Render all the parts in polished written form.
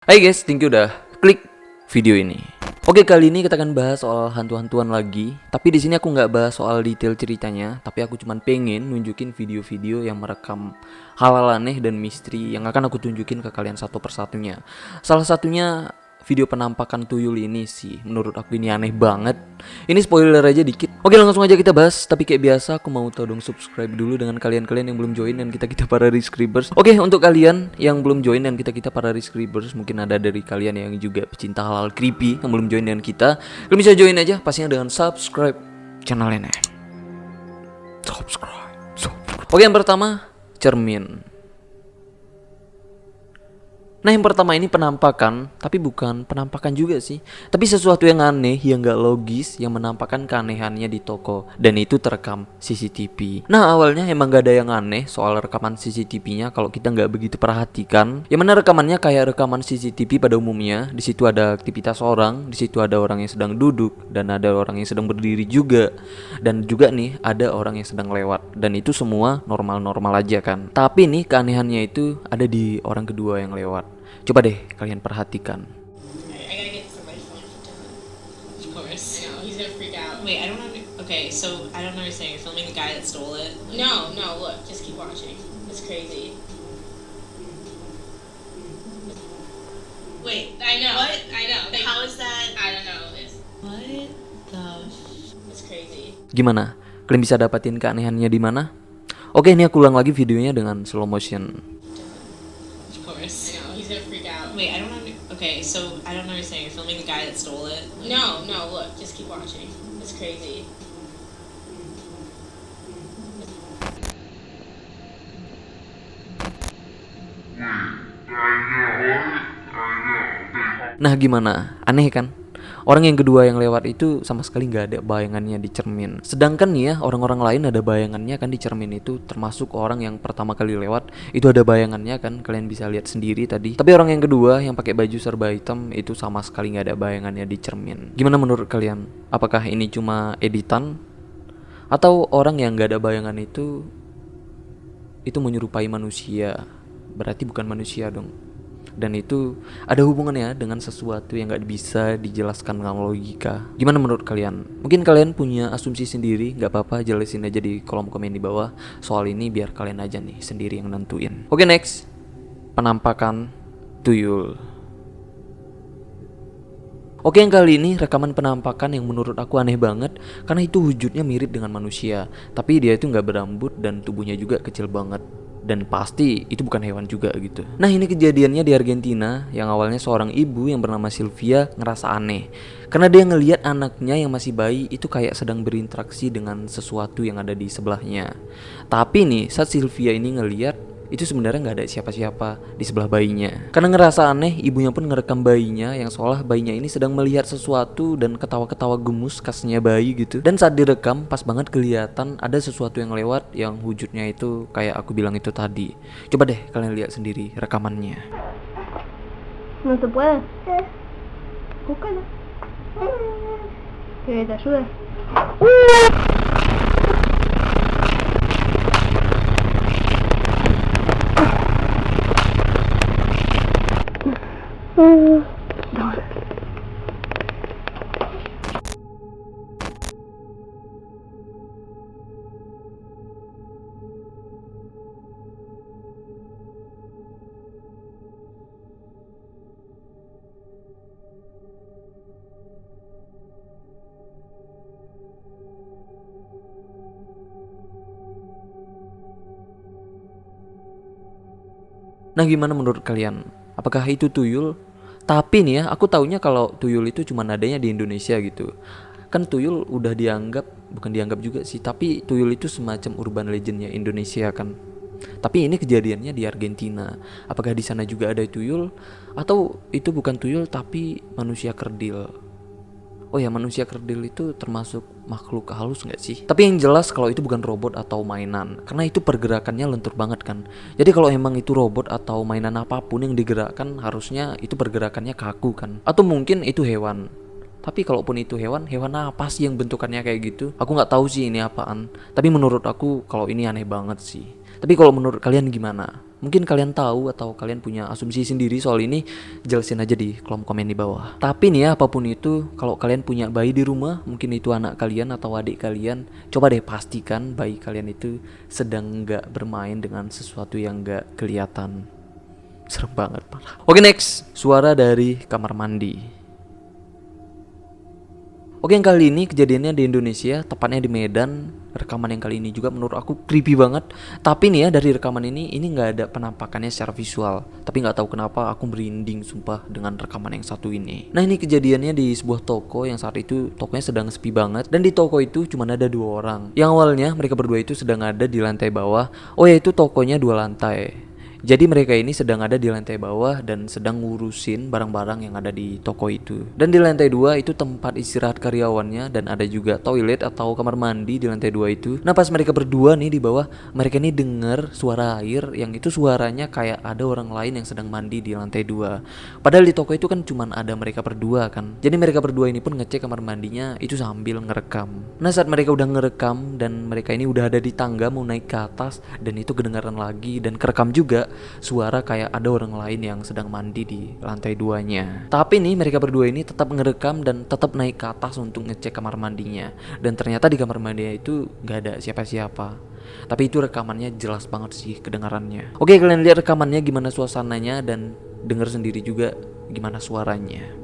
Hai guys, thank you udah klik video ini. Oke, kali ini kita akan bahas soal hantu-hantuan lagi. Tapi di sini aku nggak bahas soal detail ceritanya, tapi aku cuman pengen nunjukin video-video yang merekam hal-hal aneh dan misteri yang akan aku tunjukin ke kalian satu persatunya. Salah satunya video penampakan tuyul ini sih, menurut aku ini aneh banget. Ini spoiler aja dikit. Oke, langsung aja kita bahas. Tapi kayak biasa aku mau tolong subscribe dulu dengan kalian-kalian yang belum join dan kita para rescribers. Oke, untuk kalian yang belum join dan kita para rescribers, mungkin ada dari kalian yang juga pecinta hal-hal creepy yang belum join dengan kita. Kalian bisa join aja pastinya dengan subscribe channel ini. Subscribe. Oke, yang pertama, cermin. Nah, yang pertama ini penampakan, tapi bukan penampakan juga sih, tapi sesuatu yang aneh, yang gak logis, yang menampakkan keanehannya di toko, dan itu terekam CCTV. Nah, awalnya emang gak ada yang aneh soal rekaman CCTV-nya kalau kita gak begitu perhatikan. Yang mana rekamannya kayak rekaman CCTV pada umumnya. Di situ ada aktivitas orang, di situ ada orang yang sedang duduk, dan ada orang yang sedang berdiri juga, dan juga nih ada orang yang sedang lewat, dan itu semua normal-normal aja kan. Tapi nih keanehannya itu ada di orang kedua yang lewat. Coba deh kalian perhatikan. I gotta get somebody's phone. Of course. I know, he's gonna freak out. Wait, I don't know. Okay, so I don't understand. You're filming the guy that stole it? No, look, just keep watching. It's crazy. Wait, I know. What? I know. Like, how is that? I don't know. What the It's crazy. Gimana? Kalian bisa dapatin keanehannya di mana? Oke, ini aku ulang lagi videonya dengan slow motion. Of course. I know, he's gonna freak out. Wait, I don't know. Okay, so I don't understand. You're filming the guy that stole it? No, look, just keep watching. It's crazy. Nah, gimana? Aneh kan? Orang yang kedua yang lewat itu sama sekali nggak ada bayangannya di cermin. Sedangkan nih ya, orang-orang lain ada bayangannya kan di cermin itu. Termasuk orang yang pertama kali lewat itu ada bayangannya kan. Kalian bisa lihat sendiri tadi. Tapi orang yang kedua yang pakai baju serba hitam itu sama sekali nggak ada bayangannya di cermin. Gimana menurut kalian? Apakah ini cuma editan? Atau orang yang nggak ada bayangan itu menyerupai manusia? Berarti bukan manusia dong. Dan itu ada hubungannya dengan sesuatu yang gak bisa dijelaskan dengan logika. Gimana menurut kalian? Mungkin kalian punya asumsi sendiri, gak apa-apa, jelasin aja di kolom komen di bawah. Soal ini biar kalian aja nih sendiri yang nentuin. Oke, next. Penampakan tuyul. Oke, yang kali ini rekaman penampakan yang menurut aku aneh banget. Karena itu wujudnya mirip dengan manusia, tapi dia itu gak berambut dan tubuhnya juga kecil banget. Dan pasti itu bukan hewan juga gitu. Nah, ini kejadiannya di Argentina, yang awalnya seorang ibu yang bernama Sylvia ngerasa aneh karena dia ngelihat anaknya yang masih bayi itu kayak sedang berinteraksi dengan sesuatu yang ada di sebelahnya. Tapi nih, saat Sylvia ini ngelihat, itu sebenarnya nggak ada siapa-siapa di sebelah bayinya. Karena ngerasa aneh, ibunya pun ngerekam bayinya yang seolah bayinya ini sedang melihat sesuatu dan ketawa-ketawa gemus khasnya bayi gitu. Dan saat direkam, pas banget kelihatan ada sesuatu yang lewat yang wujudnya itu kayak aku bilang itu tadi. Coba deh kalian lihat sendiri rekamannya. No se puede. Búscalo. Que te ayude. Nah, gimana menurut kalian? Apakah itu tuyul? Tapi nih ya, aku taunya kalau tuyul itu cuma adanya di Indonesia gitu. Kan tuyul udah bukan dianggap juga sih, tapi tuyul itu semacam urban legendnya Indonesia kan. Tapi ini kejadiannya di Argentina. Apakah di sana juga ada tuyul? Atau itu bukan tuyul tapi manusia kerdil? Oh ya, manusia kerdil itu termasuk makhluk halus gak sih? Tapi yang jelas kalau itu bukan robot atau mainan, karena itu pergerakannya lentur banget kan. Jadi kalau emang itu robot atau mainan apapun yang digerakkan, harusnya itu pergerakannya kaku kan. Atau mungkin itu hewan. Tapi kalaupun itu hewan apa sih yang bentukannya kayak gitu? Aku gak tahu sih ini apaan. Tapi menurut aku kalau ini aneh banget sih. Tapi kalau menurut kalian gimana? Mungkin kalian tahu atau kalian punya asumsi sendiri soal ini, jelasin aja di kolom komen di bawah. Tapi nih ya, apapun itu, kalau kalian punya bayi di rumah, mungkin itu anak kalian atau adik kalian, coba deh pastikan bayi kalian itu sedang nggak bermain dengan sesuatu yang nggak kelihatan. Serem banget, parah. Oke, next, suara dari kamar mandi. Oke, yang kali ini kejadiannya di Indonesia, tepatnya di Medan. Rekaman yang kali ini juga menurut aku creepy banget. Tapi nih ya, dari rekaman ini nggak ada penampakannya secara visual. Tapi nggak tahu kenapa aku merinding sumpah dengan rekaman yang satu ini. Nah, ini kejadiannya di sebuah toko yang saat itu tokonya sedang sepi banget. Dan di toko itu cuma ada 2 orang. Yang awalnya mereka berdua itu sedang ada di lantai bawah. Oh ya, itu tokonya 2 lantai. Jadi mereka ini sedang ada di lantai bawah dan sedang ngurusin barang-barang yang ada di toko itu. Dan di lantai 2 itu tempat istirahat karyawannya dan ada juga toilet atau kamar mandi di lantai 2 itu. Nah, pas mereka berdua nih di bawah, mereka ini dengar suara air yang itu suaranya kayak ada orang lain yang sedang mandi di lantai 2. Padahal di toko itu kan cuman ada mereka berdua kan. Jadi mereka berdua ini pun ngecek kamar mandinya itu sambil ngerekam. Nah, saat mereka udah ngerekam dan mereka ini udah ada di tangga mau naik ke atas dan itu kedengaran lagi dan kerekam juga suara kayak ada orang lain yang sedang mandi di lantai 2-nya. Tapi nih mereka berdua ini tetap ngerekam dan tetap naik ke atas untuk ngecek kamar mandinya. Dan ternyata di kamar mandinya itu gak ada siapa-siapa. Tapi itu rekamannya jelas banget sih kedengarannya. Oke, kalian lihat rekamannya gimana suasananya dan denger sendiri juga gimana suaranya.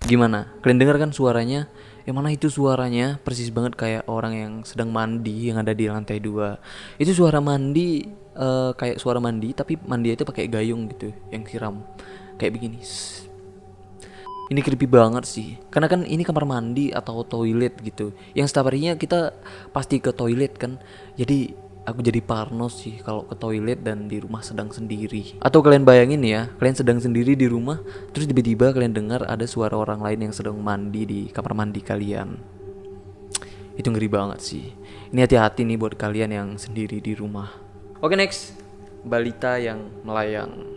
Gimana? Kalian dengar kan suaranya? Yang mana itu suaranya persis banget kayak orang yang sedang mandi yang ada di lantai 2. Itu suara mandi kayak suara mandi tapi mandi itu pakai gayung gitu yang siram. Kayak begini. Ini creepy banget sih. Karena kan ini kamar mandi atau toilet gitu. Yang setiap harinya kita pasti ke toilet kan. Jadi aku jadi parno sih kalau ke toilet dan di rumah sedang sendiri. Atau kalian bayangin ya, kalian sedang sendiri di rumah, terus tiba-tiba kalian dengar ada suara orang lain yang sedang mandi di kamar mandi kalian. Itu ngeri banget sih. Ini hati-hati nih buat kalian yang sendiri di rumah. Oke, next, balita yang melayang.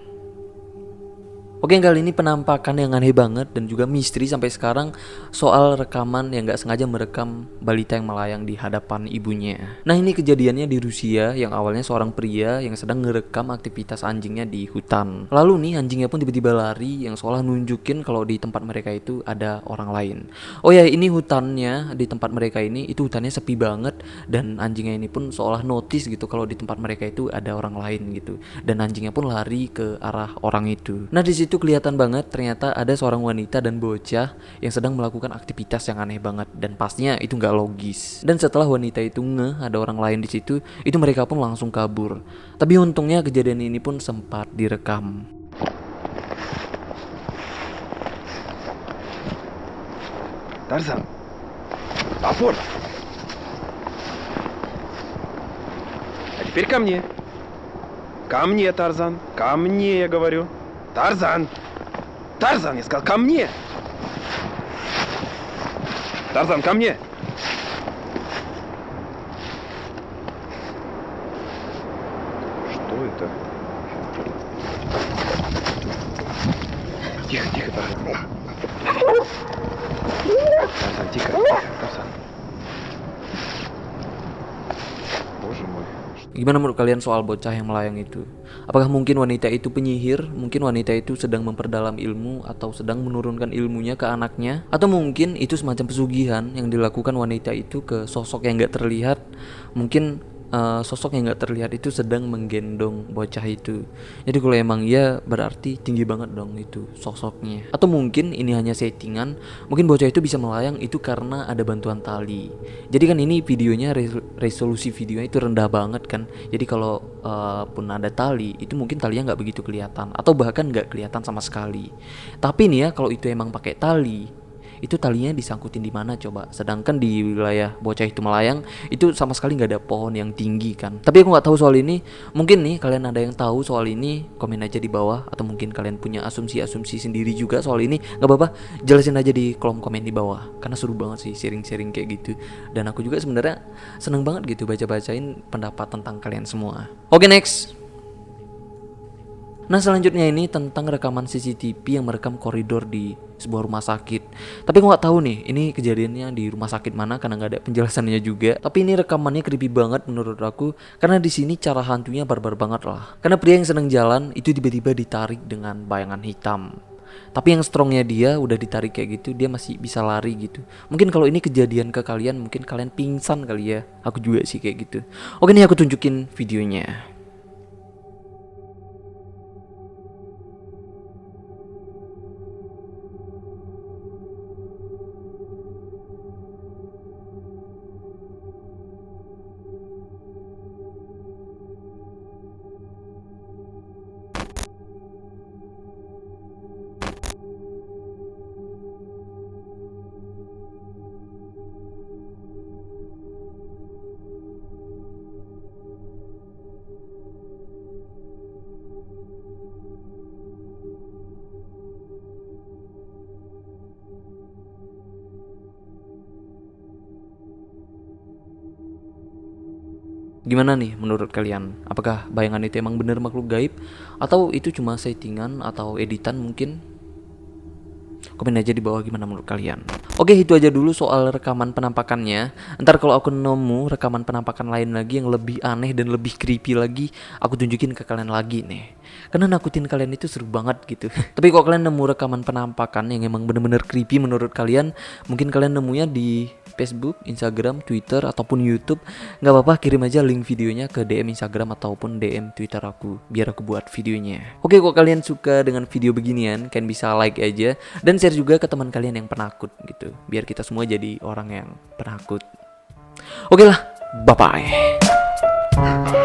Oke, kali ini penampakan yang aneh banget dan juga misteri sampai sekarang soal rekaman yang gak sengaja merekam balita yang melayang di hadapan ibunya. Nah, ini kejadiannya di Rusia yang awalnya seorang pria yang sedang ngerekam aktivitas anjingnya di hutan. Lalu nih anjingnya pun tiba-tiba lari yang seolah nunjukin kalau di tempat mereka itu ada orang lain. Oh ya, ini hutannya di tempat mereka ini itu hutannya sepi banget dan anjingnya ini pun seolah notice gitu kalau di tempat mereka itu ada orang lain gitu. Dan anjingnya pun lari ke arah orang itu. Nah, di situ kelihatan banget ternyata ada seorang wanita dan bocah yang sedang melakukan aktivitas yang aneh banget dan pastinya itu nggak logis. Dan setelah wanita itu ngeh ada orang lain di situ, itu mereka pun langsung kabur. Tapi untungnya kejadian ini pun sempat direkam. Тарзан, опор! А теперь ко мне. Ко мне, Тарзан. Ко мне, я говорю. Тарзан! Тарзан, я сказал, ко мне! Тарзан, ко мне! Что это? Тихо, тихо, Тарзан. Тарзан, тихо, Тарзан. Боже мой. Gimana menurut kalian soal bocah yang melayang itu? Apakah mungkin wanita itu penyihir? Mungkin wanita itu sedang memperdalam ilmu atau sedang menurunkan ilmunya ke anaknya? Atau mungkin itu semacam pesugihan yang dilakukan wanita itu ke sosok yang gak terlihat? Mungkin sosok yang nggak terlihat itu sedang menggendong bocah itu. Jadi kalau emang iya berarti tinggi banget dong itu sosoknya. Atau mungkin ini hanya settingan, mungkin bocah itu bisa melayang itu karena ada bantuan tali. Jadi kan ini videonya resolusi videonya itu rendah banget kan. Jadi kalau pun ada tali itu mungkin talinya nggak begitu kelihatan atau bahkan nggak kelihatan sama sekali. Tapi nih ya kalau itu emang pakai tali, itu talinya disangkutin di mana coba? Sedangkan di wilayah bocah itu melayang itu sama sekali nggak ada pohon yang tinggi kan. Tapi aku nggak tahu soal ini. Mungkin nih kalian ada yang tahu soal ini, komen aja di bawah. Atau mungkin kalian punya asumsi-asumsi sendiri juga soal ini. Nggak apa-apa, jelasin aja di kolom komen di bawah. Karena seru banget sih sharing-sharing kayak gitu. Dan aku juga sebenarnya seneng banget gitu baca-bacain pendapat tentang kalian semua. Oke, next. Nah selanjutnya ini tentang rekaman CCTV yang merekam koridor di sebuah rumah sakit. Tapi aku nggak tahu nih ini kejadiannya di rumah sakit mana karena nggak ada penjelasannya juga. Tapi ini rekamannya creepy banget menurut aku karena di sini cara hantunya barbar banget lah. Karena pria yang seneng jalan itu tiba-tiba ditarik dengan bayangan hitam. Tapi yang strongnya dia udah ditarik kayak gitu dia masih bisa lari gitu. Mungkin kalau ini kejadian ke kalian mungkin kalian pingsan kali ya. Aku juga sih kayak gitu. Oke nih aku tunjukin videonya. Gimana nih menurut kalian? Apakah bayangan itu emang bener makhluk gaib? Atau itu cuma settingan atau editan mungkin? Komen aja di bawah gimana menurut kalian. Oke itu aja dulu soal rekaman penampakannya. Ntar kalau aku nemu rekaman penampakan lain lagi yang lebih aneh dan lebih creepy lagi, aku tunjukin ke kalian lagi nih. Karena nakutin kalian itu seru banget gitu. Tapi kalau kalian nemu rekaman penampakan yang emang bener-bener creepy menurut kalian, mungkin kalian nemunya di Facebook, Instagram, Twitter, ataupun YouTube. Gak apa-apa, kirim aja link videonya ke DM Instagram ataupun DM Twitter aku, biar aku buat videonya. Oke, kalau kalian suka dengan video beginian, kalian bisa like aja dan share juga ke teman kalian yang penakut gitu, biar kita semua jadi orang yang penakut. Oke lah, bye-bye.